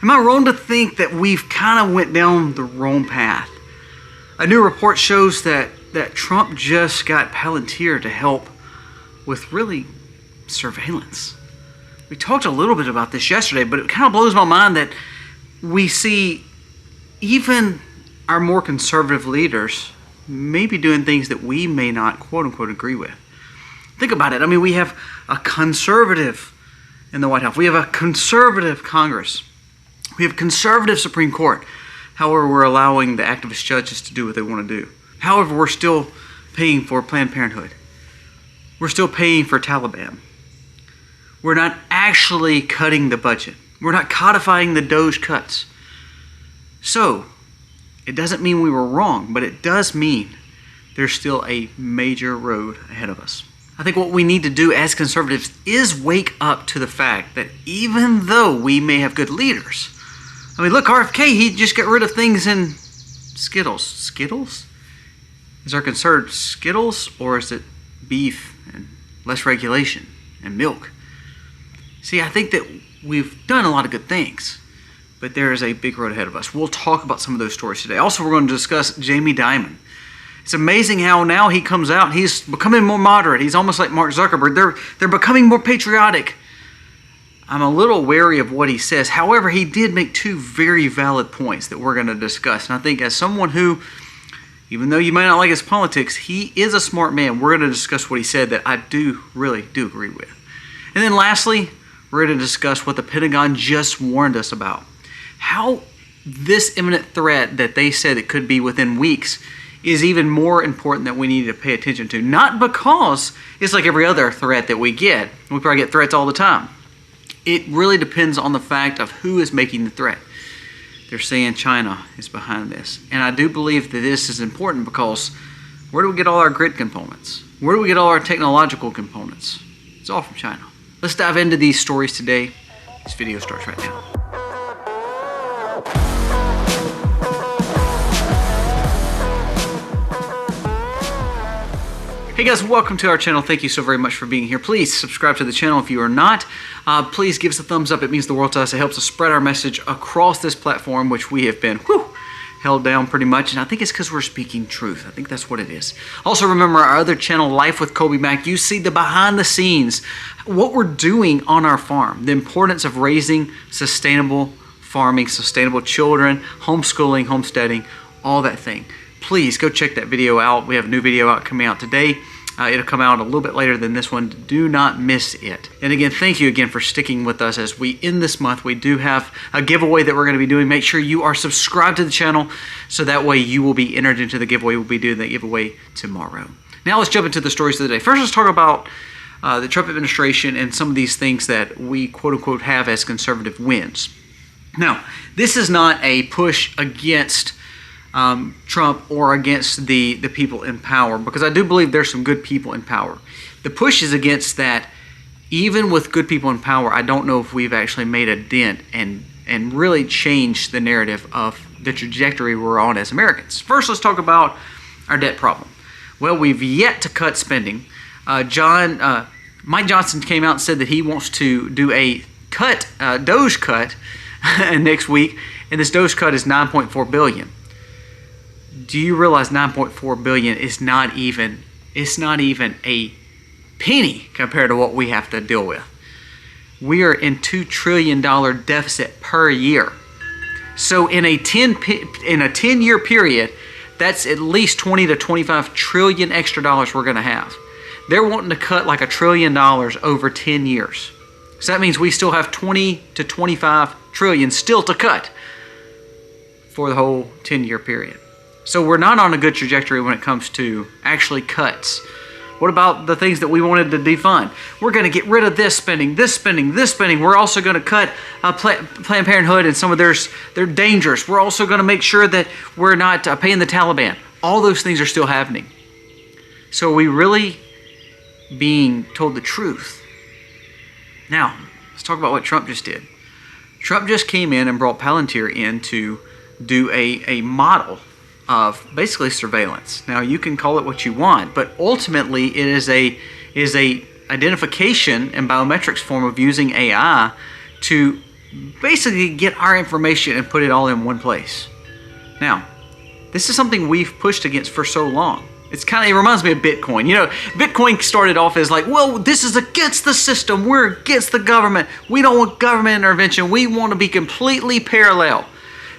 Am I wrong to think that we've kind of went down the wrong path? A new report shows that Trump just got Palantir to help with really surveillance. We talked a little bit about this yesterday, but it kind of blows my mind that we see even our more conservative leaders maybe doing things that we may not quote unquote agree with. Think about it. I mean, we have a conservative in the White House. We have a conservative Congress. We have a conservative Supreme Court. However, we're allowing the activist judges to do what they want to do. However, we're still paying for Planned Parenthood. We're still paying for Taliban. We're not actually cutting the budget. We're not codifying the Doge cuts. So, it doesn't mean we were wrong, but it does mean there's still a major road ahead of us. I think what we need to do as conservatives is wake up to the fact that even though we may have good leaders, I mean, look, RFK, he just got rid of things in Skittles. Skittles? Is our concern Skittles, or is it beef and less regulation and milk? See, I think that we've done a lot of good things, but there is a big road ahead of us. We'll talk about some of those stories today. Also, we're going to discuss Jamie Dimon. It's amazing how now he comes out, he's becoming more moderate. He's almost like Mark Zuckerberg. They're becoming more patriotic. I'm a little wary of what he says. However, he did make two very valid points that we're going to discuss. And I think as someone who, even though you may not like his politics, he is a smart man. We're going to discuss what he said that I really do agree with. And then lastly, we're going to discuss what the Pentagon just warned us about. How this imminent threat that they said it could be within weeks is even more important that we need to pay attention to. Not because it's like every other threat that we get. We probably get threats all the time. It really depends on the fact of who is making the threat. They're saying China is behind this. And I do believe that this is important because where do we get all our grid components? Where do we get all our technological components? It's all from China. Let's dive into these stories today. This video starts right now. Hey guys, welcome to our channel. Thank you so very much for being here. Please subscribe to the channel if you are not. Please give us a thumbs up. It means the world to us. It helps us spread our message across this platform, which we have been held down pretty much. And I think it's because we're speaking truth. I think that's what it is. Also, remember our other channel, Life with Kobe Mack. You see the behind the scenes, what we're doing on our farm, the importance of raising sustainable farming, sustainable children, homeschooling, homesteading, all that thing. Please go check that video out. We have a new video out coming out today. It'll come out a little bit later than this one. Do not miss it. And again, thank you again for sticking with us as we end this month. We do have a giveaway that we're going to be doing. Make sure you are subscribed to the channel so that way you will be entered into the giveaway. We'll be doing the giveaway tomorrow. Now let's jump into the stories of the day. First, let's talk about the Trump administration and some of these things that we quote unquote have as conservative wins. Now, this is not a push against Trump or against the people in power, because I do believe there's some good people in power. The push is against that. Even with good people in power, I don't know if we've actually made a dent and really changed the narrative of the trajectory we're on as Americans. First, let's talk about our debt problem. Well, we've yet to cut spending. Mike Johnson came out and said that he wants to do a Doge cut next week, and this Doge cut is $9.4 billion. Do you realize $9.4 billion is not even a penny compared to what we have to deal with? We are in $2 trillion deficit per year. So in a 10-year period, that's at least 20 to 25 trillion extra dollars we're going to have. They're wanting to cut like $1 trillion over 10 years. So that means we still have 20 to 25 trillion still to cut for the whole 10-year period. So we're not on a good trajectory when it comes to actually cuts. What about the things that we wanted to defund? We're going to get rid of this spending, this spending, this spending. We're also going to cut Planned Parenthood and some of their dangers. We're also going to make sure that we're not paying the Taliban. All those things are still happening. So are we really being told the truth? Now, let's talk about what Trump just did. Trump just came in and brought Palantir in to do a model of basically surveillance. Now, you can call it what you want, but ultimately it is a identification and biometrics form of using AI to basically get our information and put it all in one place. Now, this is something we've pushed against for so long. It reminds me of Bitcoin. You know, Bitcoin started off as like, well, this is against the system. We're against the government. We don't want government intervention. We want to be completely parallel.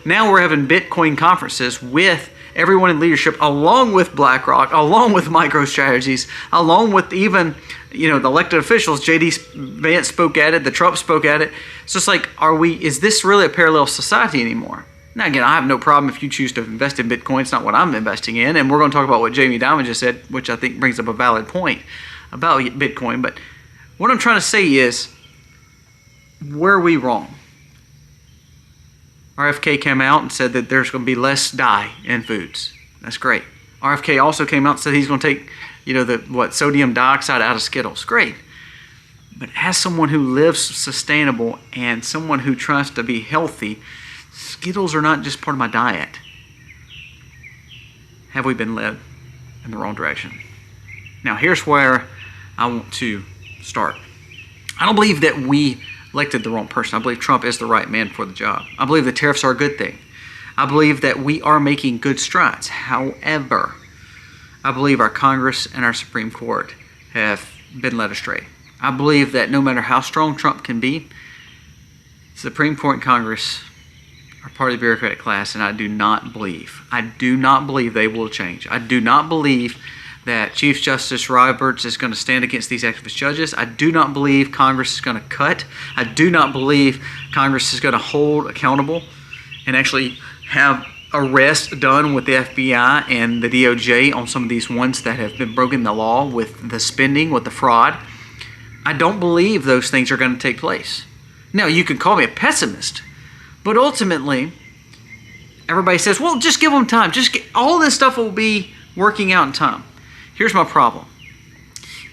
Now we're having Bitcoin conferences with everyone in leadership, along with BlackRock, along with MicroStrategies, along with even, the elected officials. J.D. Vance spoke at it. The Trump spoke at it. So it's like, is this really a parallel society anymore? Now, again, I have no problem if you choose to invest in Bitcoin. It's not what I'm investing in. And we're going to talk about what Jamie Dimon just said, which I think brings up a valid point about Bitcoin. But what I'm trying to say is, were we wrong? RFK came out and said that there's going to be less dye in foods. That's great. RFK also came out and said he's going to take, sodium dioxide out of Skittles. Great. But as someone who lives sustainable and someone who tries to be healthy, Skittles are not just part of my diet. Have we been led in the wrong direction? Now, here's where I want to start. I don't believe that we elected the wrong person. I believe Trump is the right man for the job. I believe the tariffs are a good thing. I believe that we are making good strides. However, I believe our Congress and our Supreme Court have been led astray. I believe that no matter how strong Trump can be, Supreme Court and Congress are part of the bureaucratic class, and I do not believe they will change. I do not believe that Chief Justice Roberts is going to stand against these activist judges. I do not believe Congress is going to cut. I do not believe Congress is going to hold accountable and actually have arrests done with the FBI and the DOJ on some of these ones that have been broken the law with the spending, with the fraud. I don't believe those things are going to take place. Now, you can call me a pessimist, but ultimately, everybody says, well, just give them time. All this stuff will be working out in time. Here's my problem.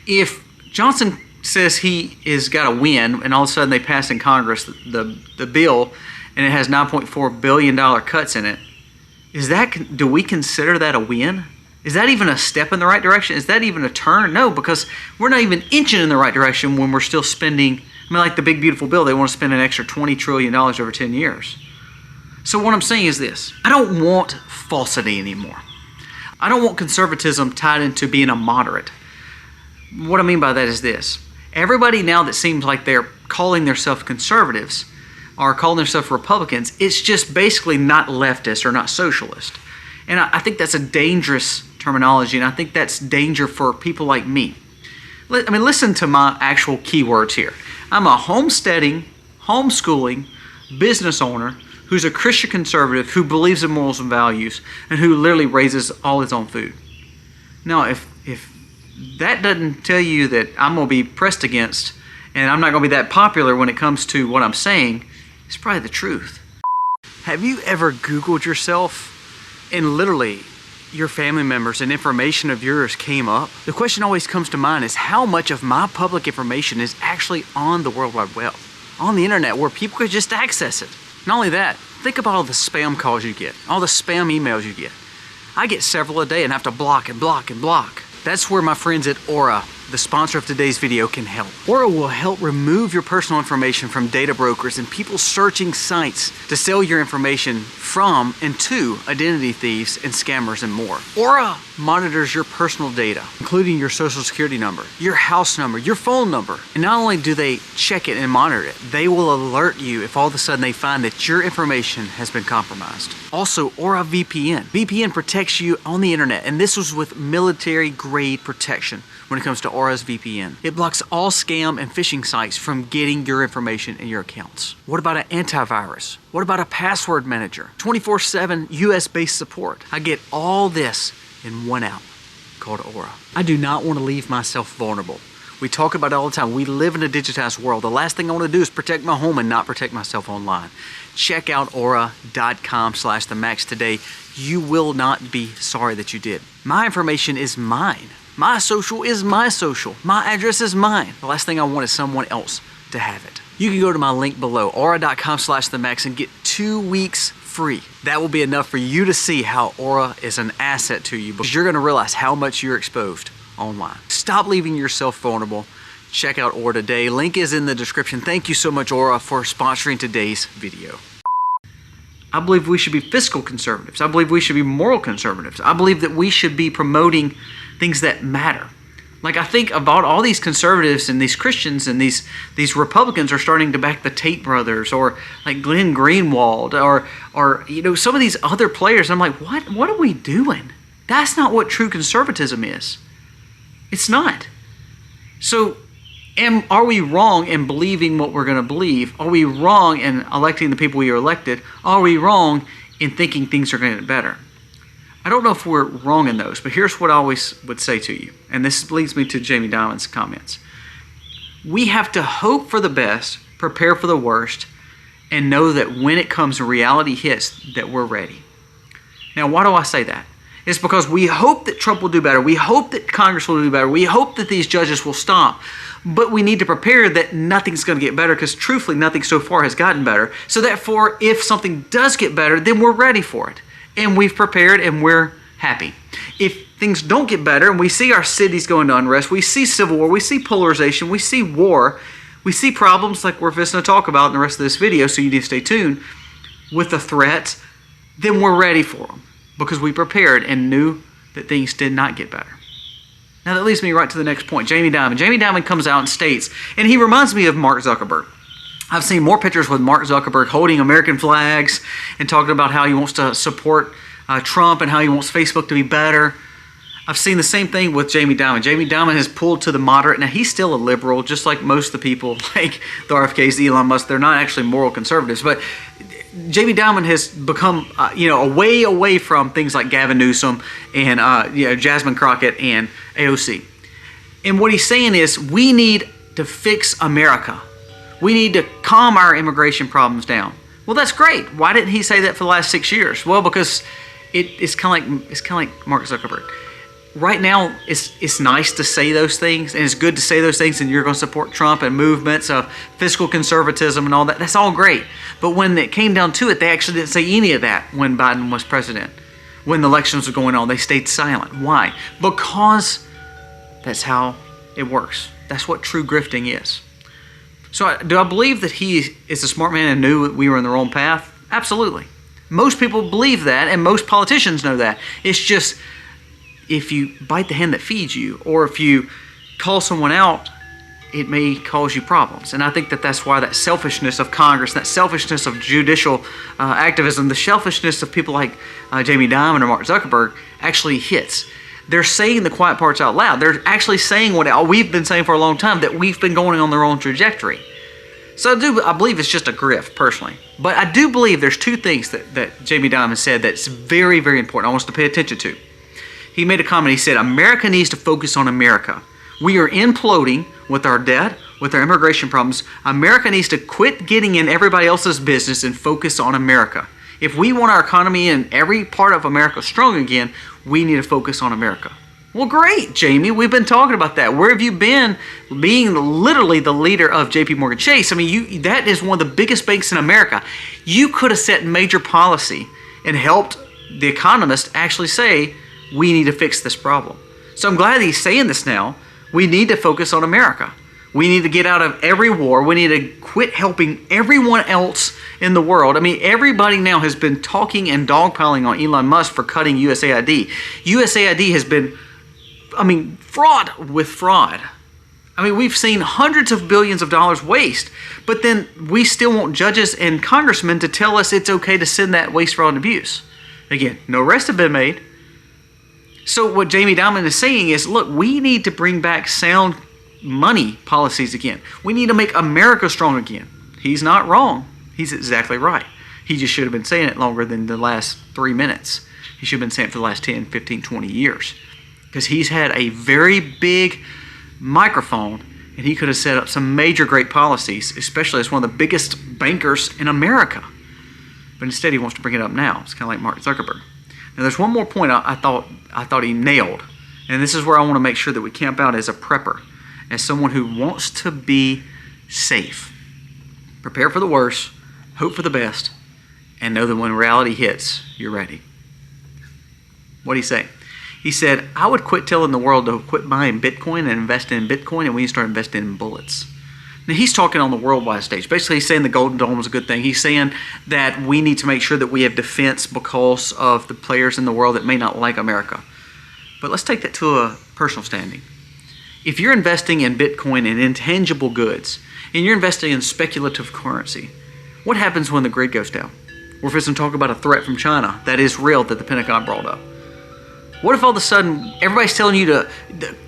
If Johnson says he has got a win and all of a sudden they pass in Congress the bill and it has $9.4 billion cuts in it, do we consider that a win? Is that even a step in the right direction? Is that even a turn? No, because we're not even inching in the right direction when we're still spending. Like the big beautiful bill, they want to spend an extra $20 trillion over 10 years. So what I'm saying is this. I don't want falsity anymore. I don't want conservatism tied into being a moderate. What I mean by that is this. Everybody now that seems like they're calling themselves conservatives or calling themselves Republicans, it's just basically not leftist or not socialist. And I think that's a dangerous terminology, and I think that's danger for people like me. Listen to my actual keywords here. I'm a homesteading, homeschooling business owner who's a Christian conservative who believes in morals and values and who literally raises all his own food. Now, if that doesn't tell you that I'm going to be pressed against and I'm not going to be that popular when it comes to what I'm saying, it's probably the truth. Have you ever Googled yourself and literally your family members and information of yours came up? The question always comes to mind is how much of my public information is actually on the World Wide Web, on the internet where people could just access it. Not only that, think about all the spam calls you get, all the spam emails you get. I get several a day and have to block and block and block. That's where my friends at Aura, the sponsor of today's video, can help. Aura will help remove your personal information from data brokers and people searching sites to sell your information from and to identity thieves and scammers and more. Aura monitors your personal data, including your social security number, your house number, your phone number. And not only do they check it and monitor it, they will alert you if all of a sudden they find that your information has been compromised. Also, Aura VPN. VPN protects you on the internet, and this was with military-grade protection when it comes to Aura's VPN. It blocks all scam and phishing sites from getting your information in your accounts. What about an antivirus? What about a password manager? 24/7 US-based support. I get all this in one app called Aura. I do not want to leave myself vulnerable. We talk about it all the time. We live in a digitized world. The last thing I want to do is protect my home and not protect myself online. Check out aura.com/themacs today. You will not be sorry that you did. My information is mine. My social is my social. My address is mine. The last thing I want is someone else to have it. You can go to my link below, aura.com/themacs, and get 2 weeks free. That will be enough for you to see how Aura is an asset to you, because you're going to realize how much you're exposed online. Stop leaving yourself vulnerable. check out Aura today. Link is in the description. Thank you so much, Aura, for sponsoring today's video. I believe we should be fiscal conservatives. I believe we should be moral conservatives. I believe that we should be promoting things that matter. Like, I think about all these conservatives and these Christians and these Republicans are starting to back the Tate brothers, or like Glenn Greenwald, or you know, some of these other players. I'm like, what are we doing? That's not what true conservatism is. It's not. So, are we wrong in believing what we're going to believe? Are we wrong in electing the people we are elected? Are we wrong in thinking things are going to get better? I don't know if we're wrong in those, but here's what I always would say to you, and this leads me to Jamie Dimon's comments. We have to hope for the best, prepare for the worst, and know that when it comes and reality hits, that we're ready. Now, why do I say that? It's because we hope that Trump will do better. We hope that Congress will do better. We hope that these judges will stop. But we need to prepare that nothing's going to get better, because truthfully, nothing so far has gotten better. So therefore, if something does get better, then we're ready for it. And we've prepared and we're happy. If things don't get better and we see our cities going to unrest, we see civil war, we see polarization, we see war, we see problems like we're going to talk about in the rest of this video, so you need to stay tuned, with the threats, then we're ready for them because we prepared and knew that things did not get better. Now that leads me right to the next point, Jamie Dimon. Jamie Dimon comes out and states, and he reminds me of Mark Zuckerberg. I've seen more pictures with Mark Zuckerberg holding American flags and talking about how he wants to support Trump and how he wants Facebook to be better. I've seen the same thing with Jamie Dimon. Jamie Dimon has pulled to the moderate. Now, he's still a liberal, just like most of the people, like the RFKs, Elon Musk. They're not actually moral conservatives. But Jamie Dimon has become, away from things like Gavin Newsom and Jasmine Crockett and AOC. And what he's saying is, we need to fix America. We need to calm our immigration problems down. Well, that's great. Why didn't he say that for the last 6 years? Well, because it's kind of like Mark Zuckerberg. Right now, it's nice to say those things, and it's good to say those things, and you're going to support Trump and movements of fiscal conservatism and all that. That's all great. But when it came down to it, they actually didn't say any of that when Biden was president. When the elections were going on, they stayed silent. Why? Because that's how it works. That's what true grifting is. So do I believe that he is a smart man and knew that we were in the wrong path? Absolutely. Most people believe that, and most politicians know that. It's just, if you bite the hand that feeds you, or if you call someone out, it may cause you problems. And I think that that's why that selfishness of Congress, that selfishness of judicial activism, the selfishness of people like Jamie Dimon or Mark Zuckerberg actually hits. They're saying the quiet parts out loud. They're actually saying what we've been saying for a long time, that we've been going on the wrong trajectory. So I believe it's just a grift, personally. But I do believe there's two things that Jamie Dimon said that's very, very important. I want us to pay attention to. He made a comment. He said, America needs to focus on America. We are imploding with our debt, with our immigration problems. America needs to quit getting in everybody else's business and focus on America. If we want our economy and every part of America strong again, we need to focus on America. Well, great, Jamie. We've been talking about that. Where have you been being literally the leader of JP Morgan Chase? I mean, that is one of the biggest banks in America. You could have set major policy and helped the economists actually say, we need to fix this problem. So I'm glad he's saying this now. We need to focus on America. We need to get out of every war. We need to quit helping everyone else in the world. I mean, everybody now has been talking and dogpiling on Elon Musk for cutting USAID. USAID has been, fraught with fraud. I mean, we've seen hundreds of billions of dollars waste, but then we still want judges and congressmen to tell us it's okay to send that waste, fraud, and abuse. Again, no arrests have been made. So what Jamie Dimon is saying is, look, we need to bring back sound money policies again. We need to make America strong again. He's not wrong. He's exactly right. He just should have been saying it longer than the last 3 minutes. He should have been saying it for the last 10, 15, 20 years. Because he's had a very big microphone, and he could have set up some major great policies, especially as one of the biggest bankers in America. But instead he wants to bring it up now. It's kind of like Mark Zuckerberg. Now there's one more point I thought he nailed. And this is where I want to make sure that we camp out as a prepper, as someone who wants to be safe. Prepare for the worst, hope for the best, and know that when reality hits, you're ready. What did he say? He said, I would quit telling the world to quit buying Bitcoin and investing in Bitcoin, and we need to start investing in bullets. Now, he's talking on the worldwide stage. Basically, he's saying the Golden Dome is a good thing. He's saying that we need to make sure that we have defense because of the players in the world that may not like America. But let's take that to a personal standing. If you're investing in Bitcoin and intangible goods, and you're investing in speculative currency, what happens when the grid goes down? We're going to talk about a threat from China that is real that the Pentagon brought up. What if all of a sudden everybody's telling you the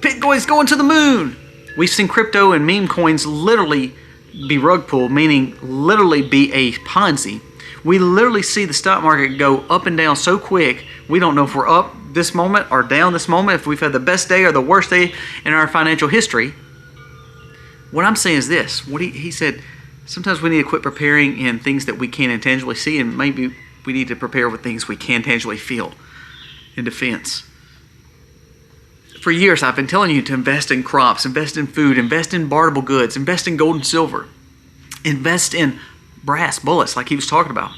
Bitcoin's going to the moon? We've seen crypto and meme coins literally be rug pulled, meaning literally be a Ponzi. We literally see the stock market go up and down so quick, we don't know if we're up this moment or down this moment, if we've had the best day or the worst day in our financial history. What I'm saying is this. What he said, sometimes we need to quit preparing in things that we can't intangibly see, and maybe we need to prepare with things we can tangibly feel in defense. For years, I've been telling you to invest in crops, invest in food, invest in barterable goods, invest in gold and silver, invest in brass bullets like he was talking about.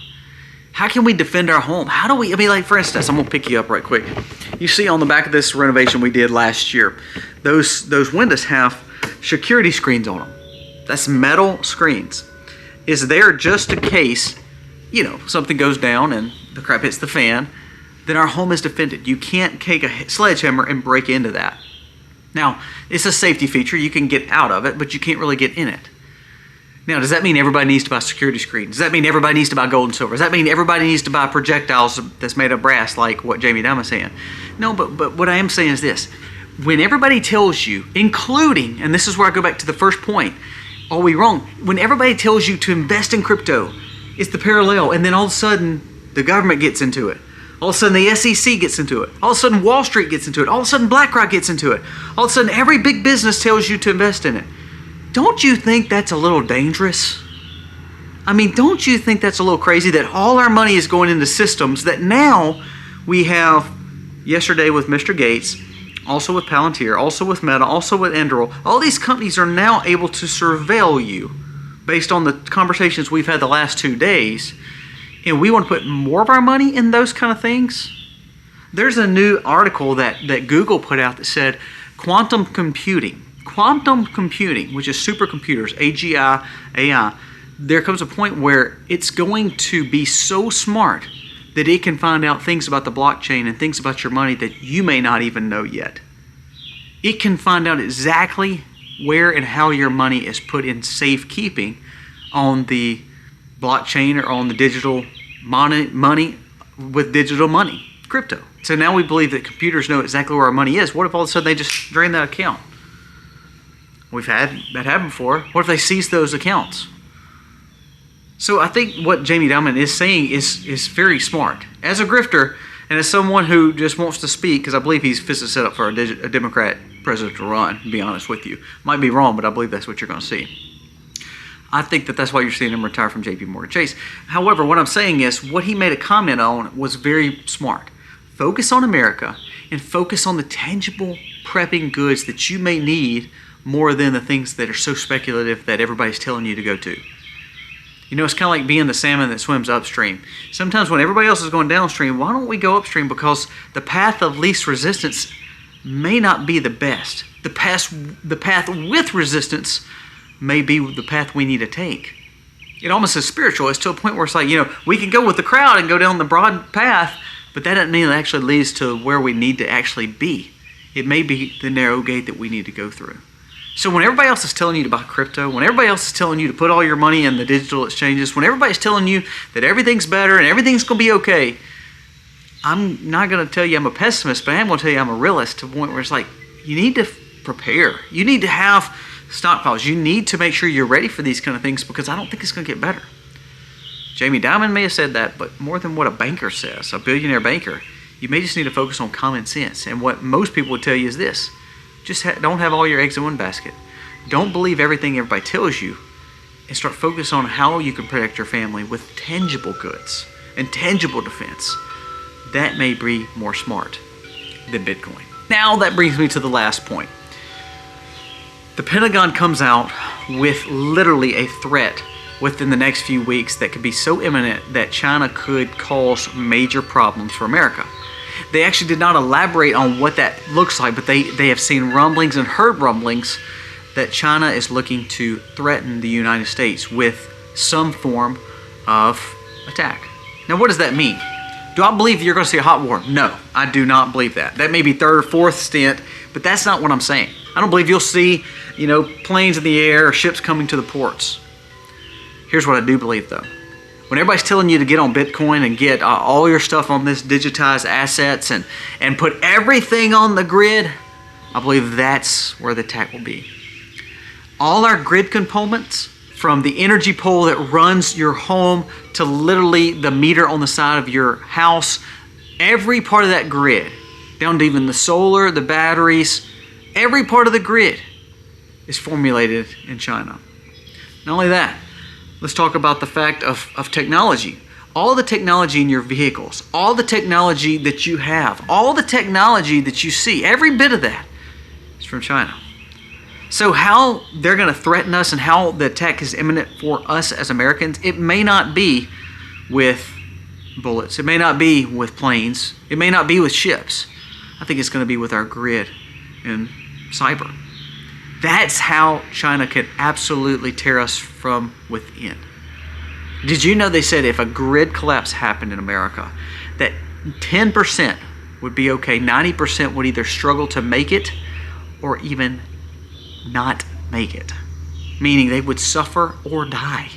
How can we defend our home? How do we, like for instance, I'm going to pick you up right quick. You see on the back of this renovation we did last year, those windows have security screens on them. That's metal screens. It's there just in case, something goes down and the crap hits the fan, then our home is defended. You can't take a sledgehammer and break into that. Now, it's a safety feature. You can get out of it, but you can't really get in it. Now, does that mean everybody needs to buy security screens? Does that mean everybody needs to buy gold and silver? Does that mean everybody needs to buy projectiles that's made of brass like what Jamie Dimon is saying? No, but what I am saying is this. When everybody tells you, including, and this is where I go back to the first point, are we wrong? When everybody tells you to invest in crypto, it's the parallel, and then all of a sudden, the government gets into it. All of a sudden, the SEC gets into it. All of a sudden, Wall Street gets into it. All of a sudden, BlackRock gets into it. All of a sudden, every big business tells you to invest in it. Don't you think that's a little dangerous? Don't you think that's a little crazy that all our money is going into systems that now we have, yesterday with Mr. Gates, also with Palantir, also with Meta, also with Enderal, all these companies are now able to surveil you based on the conversations we've had the last 2 days, and we want to put more of our money in those kind of things? There's a new article that Google put out that said quantum computing, which is supercomputers, AGI, AI, there comes a point where it's going to be so smart that it can find out things about the blockchain and things about your money that you may not even know yet. It can find out exactly where and how your money is put in safekeeping on the blockchain or on the digital money with digital money, crypto. So now we believe that computers know exactly where our money is. What if all of a sudden they just drain that account? We've had that happen before. What if they seize those accounts? So I think what Jamie Dimon is saying is very smart. As a grifter and as someone who just wants to speak, because I believe he's physically set up for a Democrat president to run, to be honest with you. Might be wrong, but I believe that's what you're going to see. I think that's why you're seeing him retire from JP Morgan Chase. However, what I'm saying is what he made a comment on was very smart. Focus on America and focus on the tangible prepping goods that you may need more than the things that are so speculative that everybody's telling you to go to. It's kind of like being the salmon that swims upstream. Sometimes when everybody else is going downstream, why don't we go upstream? Because the path of least resistance may not be the best. The path with resistance may be the path we need to take. It almost is spiritual. It's to a point where it's like, we can go with the crowd and go down the broad path, but that doesn't mean it actually leads to where we need to actually be. It may be the narrow gate that we need to go through. So when everybody else is telling you to buy crypto, when everybody else is telling you to put all your money in the digital exchanges, when everybody's telling you that everything's better and everything's going to be okay, I'm not going to tell you I'm a pessimist, but I am going to tell you I'm a realist to the point where it's like, you need to prepare. You need to have stockpiles. You need to make sure you're ready for these kind of things because I don't think it's going to get better. Jamie Dimon may have said that, but more than what a banker says, a billionaire banker, you may just need to focus on common sense. And what most people would tell you is this. Just don't have all your eggs in one basket. Don't believe everything everybody tells you and start focusing on how you can protect your family with tangible goods and tangible defense. That may be more smart than Bitcoin. Now that brings me to the last point. The Pentagon comes out with literally a threat within the next few weeks that could be so imminent that China could cause major problems for America. They actually did not elaborate on what that looks like, but they have seen rumblings and heard rumblings that China is looking to threaten the United States with some form of attack. Now, what does that mean? Do I believe you're going to see a hot war? No, I do not believe that. That may be third or fourth stint, but that's not what I'm saying. I don't believe you'll see, planes in the air or ships coming to the ports. Here's what I do believe, though. When everybody's telling you to get on Bitcoin and get all your stuff on this digitized assets and put everything on the grid, I believe that's where the attack will be. All our grid components, from the energy pole that runs your home to literally the meter on the side of your house, every part of that grid, down to even the solar, the batteries, every part of the grid is formulated in China. Not only that, let's talk about the fact of technology. All the technology in your vehicles, all the technology that you have, all the technology that you see, every bit of that is from China. So how they're going to threaten us and how the attack is imminent for us as Americans, it may not be with bullets. It may not be with planes. It may not be with ships. I think it's going to be with our grid and cyber. That's how China could absolutely tear us from within. Did you know they said if a grid collapse happened in America, that 10% would be okay, 90% would either struggle to make it or even not make it, meaning they would suffer or die,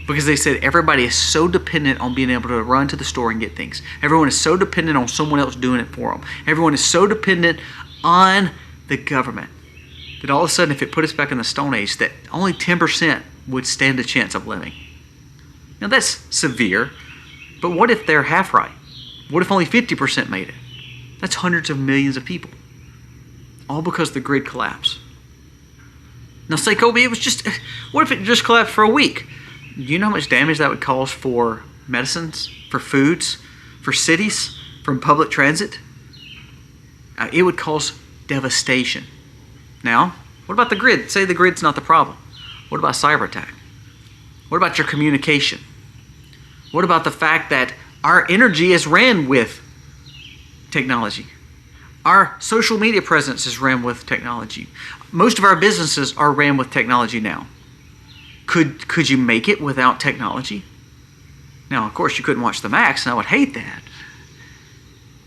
because they said everybody is so dependent on being able to run to the store and get things. Everyone is so dependent on someone else doing it for them. Everyone is so dependent on the government that all of a sudden, if it put us back in the Stone Age, that only 10% would stand a chance of living. Now that's severe, but what if they're half right? What if only 50% made it? That's hundreds of millions of people, all because the grid collapsed. Now say, Kobe, what if it just collapsed for a week? Do you know how much damage that would cause for medicines, for foods, for cities, from public transit? It would cause devastation. Now, what about the grid? Say the grid's not the problem. What about cyber attack? What about your communication? What about the fact that our energy is ran with technology? Our social media presence is ran with technology. Most of our businesses are ran with technology now. Could you make it without technology? Now, of course, you couldn't watch the Max, and I would hate that.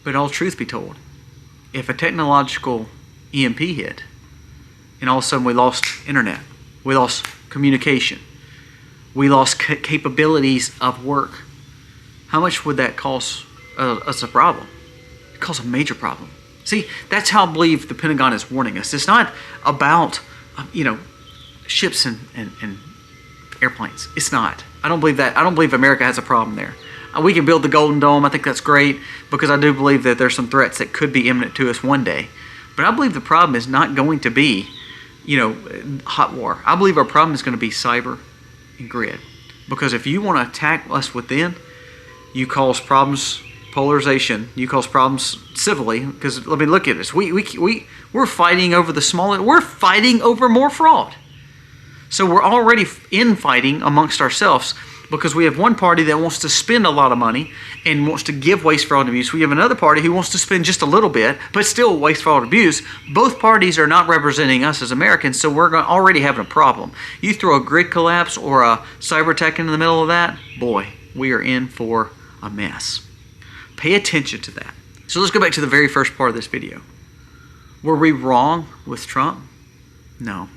But all truth be told, if a technological EMP hit, and all of a sudden we lost internet, we lost communication, we lost capabilities of work, how much would that cause us a problem? It causes a major problem. See, that's how I believe the Pentagon is warning us. It's not about, ships and airplanes. It's not. I don't believe that. I don't believe America has a problem there. We can build the Golden Dome. I think that's great, because I do believe that there's some threats that could be imminent to us one day. But I believe the problem is not going to be, hot war. I believe our problem is going to be cyber and grid. Because if you want to attack us within, you cause problems, polarization, you cause problems civilly. Because let me look at this. We're fighting over the smaller. We're fighting over more fraud. So we're already infighting amongst ourselves, because we have one party that wants to spend a lot of money and wants to give waste, fraud, and abuse. We have another party who wants to spend just a little bit, but still waste, fraud, and abuse. Both parties are not representing us as Americans, so we're already having a problem. You throw a grid collapse or a cyber attack into the middle of that, boy, we are in for a mess. Pay attention to that. So let's go back to the very first part of this video. Were we wrong with Trump? No.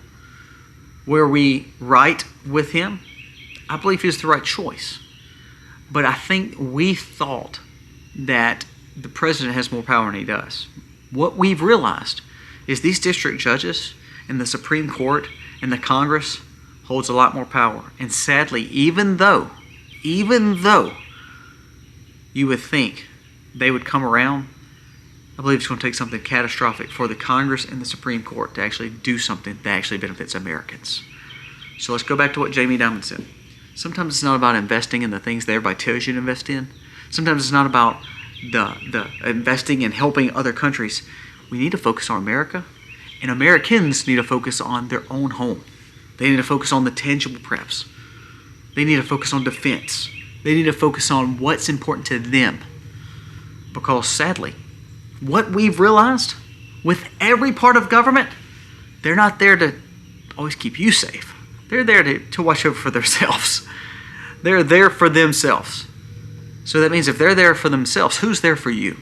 Were we right with him? I believe he was the right choice. But I think we thought that the president has more power than he does. What we've realized is these district judges and the Supreme Court and the Congress holds a lot more power. And sadly, even though you would think they would come around, I believe it's going to take something catastrophic for the Congress and the Supreme Court to actually do something that actually benefits Americans. So let's go back to what Jamie Dimon said. Sometimes it's not about investing in the things that everybody tells you to invest in. Sometimes it's not about the investing in helping other countries. We need to focus on America, and Americans need to focus on their own home. They need to focus on the tangible preps. They need to focus on defense. They need to focus on what's important to them. Because sadly, what we've realized with every part of government, they're not there to always keep you safe. They're there to watch over for themselves. They're there for themselves. So that means if they're there for themselves, who's there for you?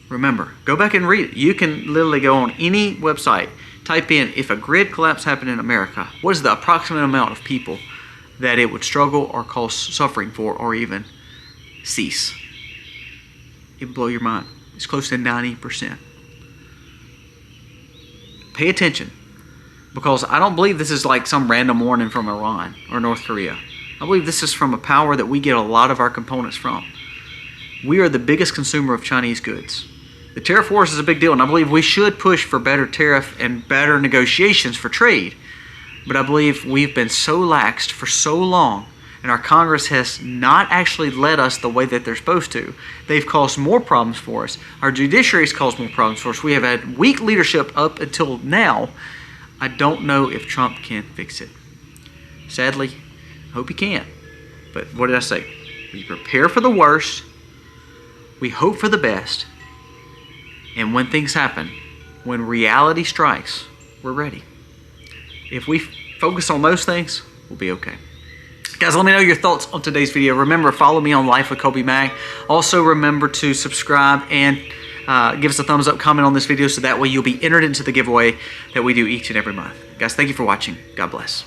Remember, go back and read it. You can literally go on any website, type in, if a grid collapse happened in America, what is the approximate amount of people that it would struggle or cause suffering for or even cease? It would blow your mind. It's close to 90%. Pay attention, because I don't believe this is like some random warning from Iran or North Korea. I believe this is from a power that we get a lot of our components from. We are the biggest consumer of Chinese goods. The tariff wars is a big deal, and I believe we should push for better tariff and better negotiations for trade. But I believe we've been so laxed for so long, and our Congress has not actually led us the way that they're supposed to. They've caused more problems for us. Our judiciary has caused more problems for us. We have had weak leadership up until now. I don't know if Trump can fix it. Sadly, I hope he can. But what did I say? We prepare for the worst. We hope for the best. And when things happen, when reality strikes, we're ready. If we focus on those things, we'll be okay. Guys, let me know your thoughts on today's video. Remember, follow me on Life with Kobe Mag. Also, remember to subscribe and give us a thumbs up, comment on this video, so that way you'll be entered into the giveaway that we do each and every month. Guys, thank you for watching. God bless.